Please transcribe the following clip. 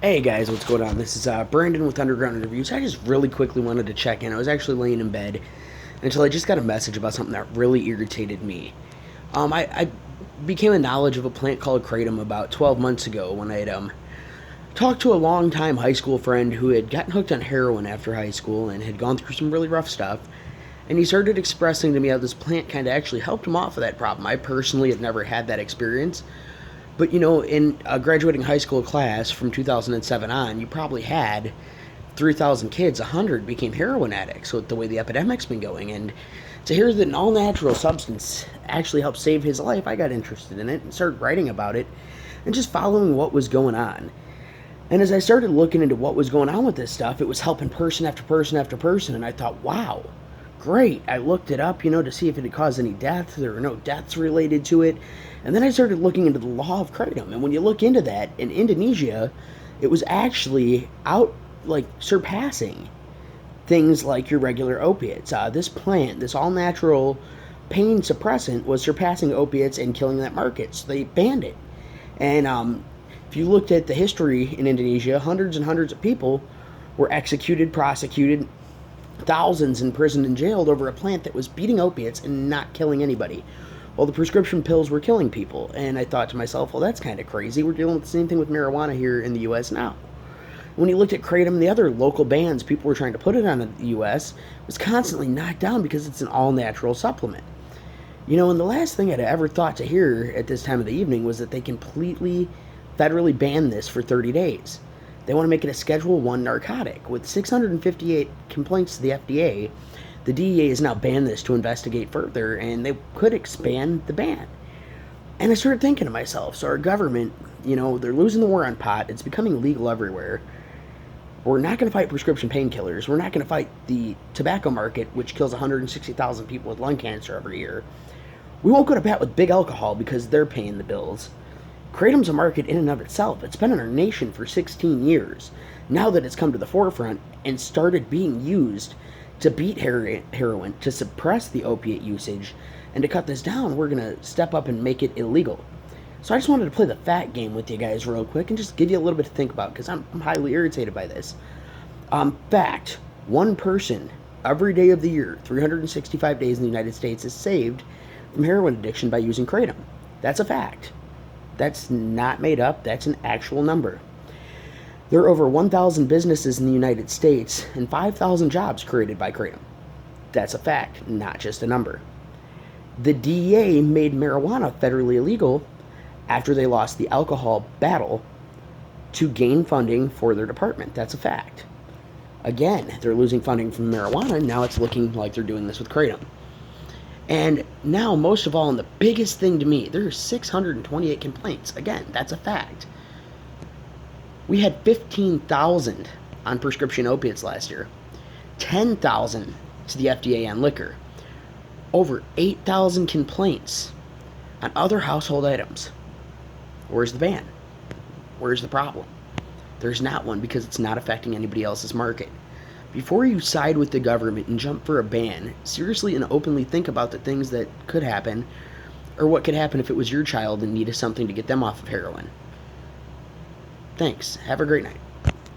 Hey guys, what's going on? This is Brandon with Underground Interviews. I just really quickly wanted to check in. I was actually laying in bed until I just got a message about something that really irritated me. I became a knowledge of a plant called kratom about 12 months ago when I had talked to a longtime high school friend who had gotten hooked on heroin after high school and had gone through some really rough stuff. And he started expressing to me how this plant kind of actually helped him off of that problem. I personally have never had that experience, but in a graduating high school class from 2007 on, you probably had 3,000 kids, 100 became heroin addicts with the way the epidemic's been going. And to hear that an all natural substance actually helped save his life, I got interested in it and started writing about it and just following what was going on. And as I started looking into what was going on with this stuff, it was helping person after person after person. And I thought, wow, great. I looked it up, to see if it had caused any deaths. There were no deaths related to it. And then I started looking into the law of kratom. And when you look into that, in Indonesia, it was actually surpassing things like your regular opiates. This plant, this all natural pain suppressant, was surpassing opiates and killing that market. So they banned it. And if you looked at the history in Indonesia, hundreds and hundreds of people were executed, prosecuted, thousands imprisoned and jailed over a plant that was beating opiates and not killing anybody. Well, the prescription pills were killing people. And I thought to myself, well, that's kind of crazy. We're dealing with the same thing with marijuana here in the U.S. now. When you looked at kratom and the other local bans people were trying to put it on in the U.S., it was constantly knocked down because it's an all-natural supplement. And the last thing I'd ever thought to hear at this time of the evening was that they completely federally banned this for 30 days. They want to make it a Schedule 1 narcotic. With 658 complaints to the FDA, the DEA has now banned this to investigate further, and they could expand the ban. And I started thinking to myself, so our government, they're losing the war on pot. It's becoming legal everywhere. We're not going to fight prescription painkillers. We're not going to fight the tobacco market, which kills 160,000 people with lung cancer every year. We won't go to bat with big alcohol because they're paying the bills. Kratom's a market in and of itself. It's been in our nation for 16 years. Now that it's come to the forefront and started being used to beat heroin, to suppress the opiate usage, and to cut this down, we're going to step up and make it illegal. So I just wanted to play the fact game with you guys real quick and just give you a little bit to think about because I'm highly irritated by this. Fact, one person every day of the year, 365 days in the United States, is saved from heroin addiction by using kratom. That's a fact. That's not made up. That's an actual number. There are over 1,000 businesses in the United States and 5,000 jobs created by kratom. That's a fact, not just a number. The DEA made marijuana federally illegal after they lost the alcohol battle to gain funding for their department. That's a fact. Again, they're losing funding from marijuana, and now it's looking like they're doing this with kratom. And now, most of all, and the biggest thing to me, there are 628 complaints. Again, that's a fact. We had 15,000 on prescription opiates last year, 10,000 to the FDA on liquor, over 8,000 complaints on other household items. Where's the ban? Where's the problem? There's not one because it's not affecting anybody else's market. Before you side with the government and jump for a ban, seriously and openly think about the things that could happen or what could happen if it was your child and needed something to get them off of heroin. Thanks. Have a great night.